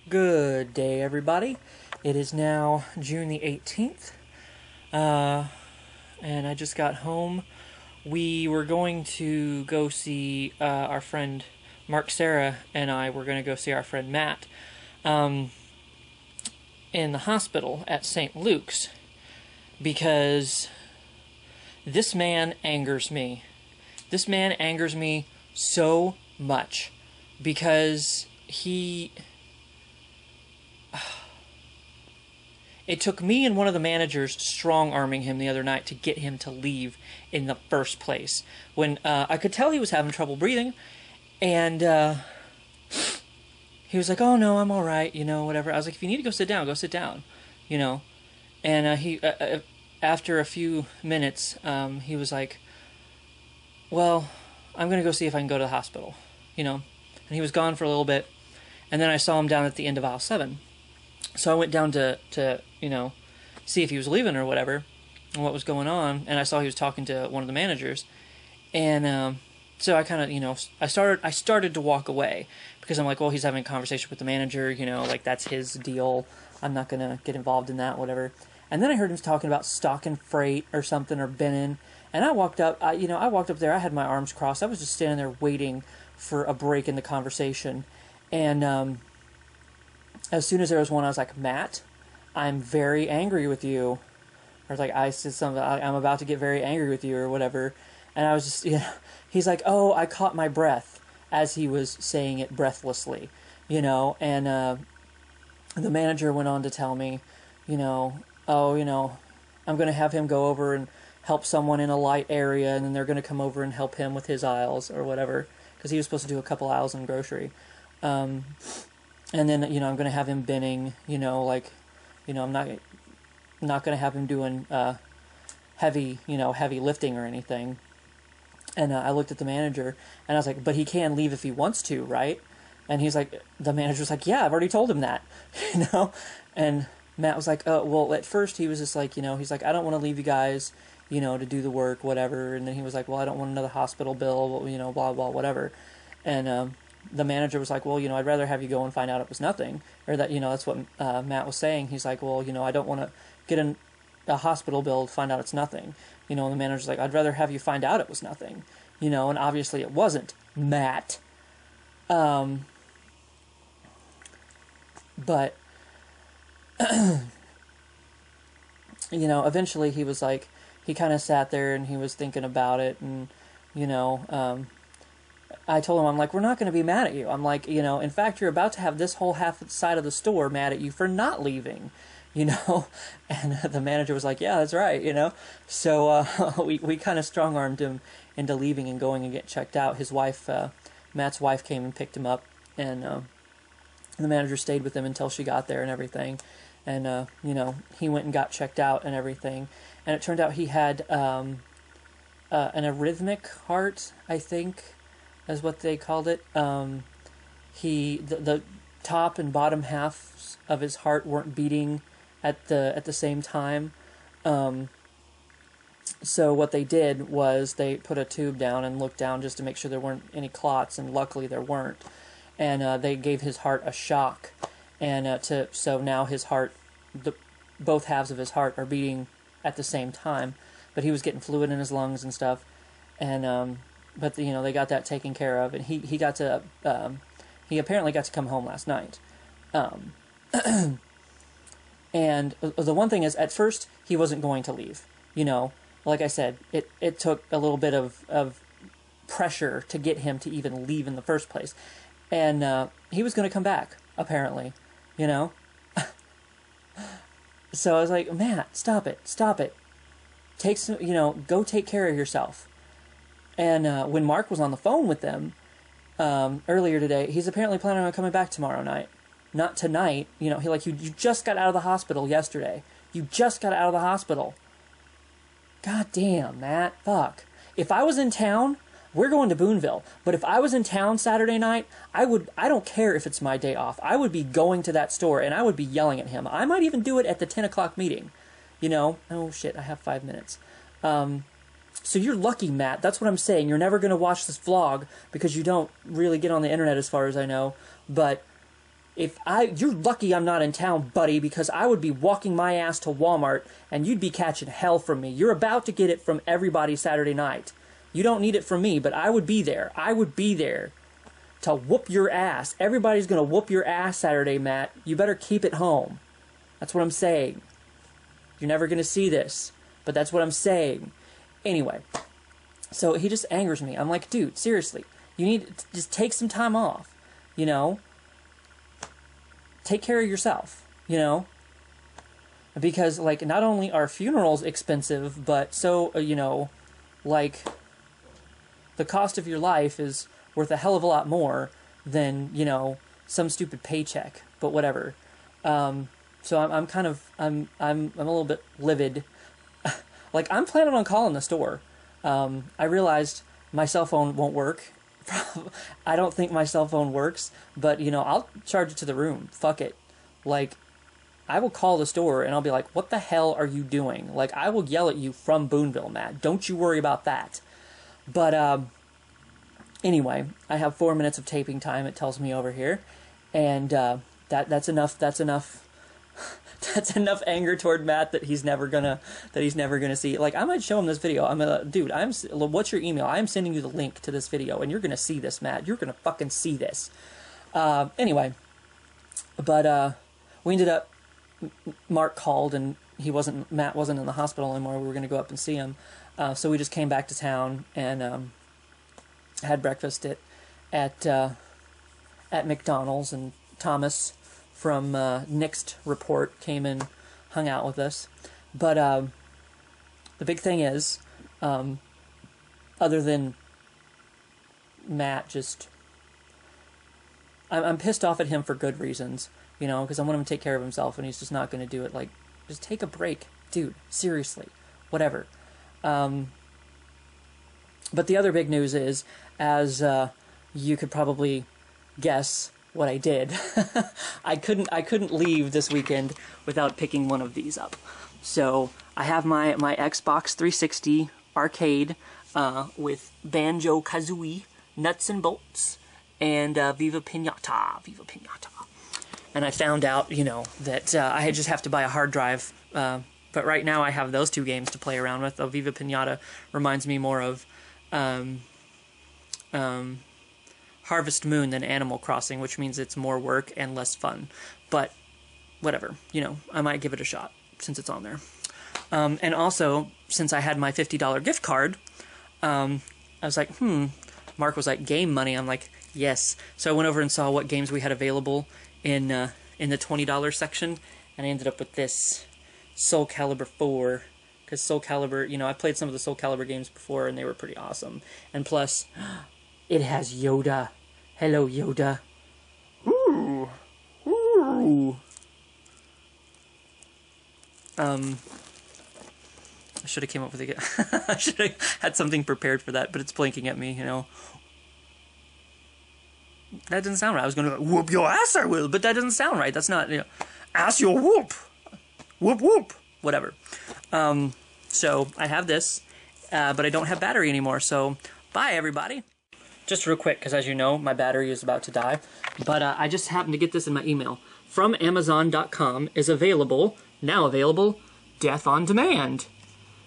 Good day, everybody. It is now June the 18th, and I just got home. We were going to go see our friend Mark, Sarah, and I were going to go see our friend Matt in the hospital at St. Luke's because this man angers me. This man angers me so much because it took me and one of the managers strong-arming him the other night to get him to leave in the first place. When I could tell he was having trouble breathing, and he was like, "Oh no, I'm all right," whatever. I was like, "If you need to go sit down, And he, after a few minutes, he was like, "Well, I'm gonna go see if I can go to the hospital," And he was gone for a little bit, and then I saw him down at the end of aisle 7. So I went down to see if he was leaving or whatever, and what was going on, and I saw he was talking to one of the managers, and so I kind of, I started to walk away, because I'm like, well, he's having a conversation with the manager, like that's his deal, I'm not going to get involved in that, whatever. And then I heard him talking about stocking freight or something, or binning, and I walked up, I walked up there, I had my arms crossed, I was just standing there waiting for a break in the conversation, and as soon as there was one, I was like, "Matt, I'm very angry with you." Or like, I said something, "I'm about to get very angry with you," or whatever. And I was just, he's like, "Oh, I caught my breath," as he was saying it breathlessly, And the manager went on to tell me, "Oh, I'm going to have him go over and help someone in a light area, and then they're going to come over and help him with his aisles," or whatever. Because he was supposed to do a couple aisles in grocery. And then, I'm going to have him binning, I'm not going to have him doing heavy lifting or anything. And I looked at the manager, and I was like, "But he can leave if he wants to, right?" And he's like, the manager was like, "Yeah, I've already told him that," And Matt was like, "Oh, well, at first he was just like, he's like, I don't want to leave you guys, to do the work, whatever." And then he was like, "Well, I don't want another hospital bill, blah, blah, whatever." And the manager was like, "Well, I'd rather have you go and find out it was nothing." Or that, that's what Matt was saying. He's like, "Well, I don't want to get a hospital bill to find out it's nothing." And the manager's like, "I'd rather have you find out it was nothing." And obviously it wasn't, Matt. But, eventually he was like, he kind of sat there and he was thinking about it, and, I told him, I'm like, "We're not going to be mad at you." I'm like, in fact, you're about to have this whole half side of the store mad at you for not leaving, And the manager was like, "Yeah, that's right, So we kind of strong-armed him into leaving and going and get checked out. His wife, Matt's wife, came and picked him up, and the manager stayed with him until she got there and everything. And, he went and got checked out and everything. And it turned out he had an arrhythmic heart, I think, is what they called it. The top and bottom halves of his heart weren't beating at the same time. So what they did was they put a tube down and looked down just to make sure there weren't any clots, and luckily there weren't. And they gave his heart a shock, and so now his heart, both halves of his heart are beating at the same time, but he was getting fluid in his lungs and stuff, and but they got that taken care of, and he got to he apparently got to come home last night. And the one thing is, at first he wasn't going to leave. Like I said, it took a little bit of pressure to get him to even leave in the first place, and he was going to come back, apparently, So I was like, "Matt, stop it, take some, go take care of yourself." And when Mark was on the phone with them earlier today, he's apparently planning on coming back tomorrow night. Not tonight. You just got out of the hospital yesterday. You just got out of the hospital. God damn, Matt. Fuck. If I was in town, we're going to Boonville. But if I was in town Saturday night, I don't care if it's my day off. I would be going to that store, and I would be yelling at him. I might even do it at the 10 o'clock meeting. Oh shit, I have 5 minutes. So you're lucky, Matt. That's what I'm saying. You're never going to watch this vlog because you don't really get on the internet as far as I know. But You're lucky I'm not in town, buddy, because I would be walking my ass to Walmart and you'd be catching hell from me. You're about to get it from everybody Saturday night. You don't need it from me, but I would be there. I would be there to whoop your ass. Everybody's going to whoop your ass Saturday, Matt. You better keep it home. That's what I'm saying. You're never going to see this, but that's what I'm saying. Anyway, so he just angers me. I'm like, dude, seriously, you need to just take some time off, you know? Take care of yourself, you know? Because, like, not only are funerals expensive, but so, you know, like, the cost of your life is worth a hell of a lot more than, you know, some stupid paycheck, but whatever. So I'm kind of, I'm a little bit livid. Like, I'm planning on calling the store. I realized my cell phone won't work. I don't think my cell phone works, but, you know, I'll charge it to the room. Fuck it. Like, I will call the store and I'll be like, what the hell are you doing? Like, I will yell at you from Boonville, Matt. Don't you worry about that. But, anyway, I have 4 minutes of taping time, it tells me over here. And, that's enough, that's enough anger toward Matt that he's never gonna see. Like, I might show him this video. Dude, what's your email? I'm sending you the link to this video, and you're gonna see this, Matt. You're gonna fucking see this. Anyway, but we ended up. Mark called, and Matt wasn't in the hospital anymore. We were gonna go up and see him, so we just came back to town and had breakfast at McDonald's, and Thomas from Next Report came and hung out with us. But the big thing is, other than Matt, I'm pissed off at him for good reasons, you know, because I want him to take care of himself, and he's just not going to do it. Like, just take a break, dude, seriously, whatever. But the other big news is, as you could probably guess what I did, I couldn't leave this weekend without picking one of these up. So I have my Xbox 360 arcade with Banjo-Kazooie, Nuts and Bolts, and Viva Pinata. And I found out, you know, that I just have to buy a hard drive. But right now I have those two games to play around with. Viva Pinata reminds me more of Harvest Moon than Animal Crossing, which means it's more work and less fun. But whatever, you know, I might give it a shot since it's on there. And also, since I had my $50 gift card, I was like, Mark was like, game money. I'm like, yes. So I went over and saw what games we had available in the $20 section, and I ended up with this Soul Calibur 4. Because Soul Calibur, you know, I played some of the Soul Calibur games before, and they were pretty awesome. And plus, it has Yoda. Hello, Yoda. Ooh. Ooh. I should have came up with a... I should have had something prepared for that, but it's blinking at me, you know. That doesn't sound right. I was going to go, whoop your ass, I will, but that doesn't sound right. That's not, you know, ass your whoop. Whoop, whoop. Whatever. So, I have this, but I don't have battery anymore, so bye, everybody. Just real quick, because as you know, my battery is about to die, but I just happened to get this in my email. From Amazon.com is now available, Death on Demand.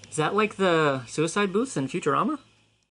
Is that like the suicide booths in Futurama?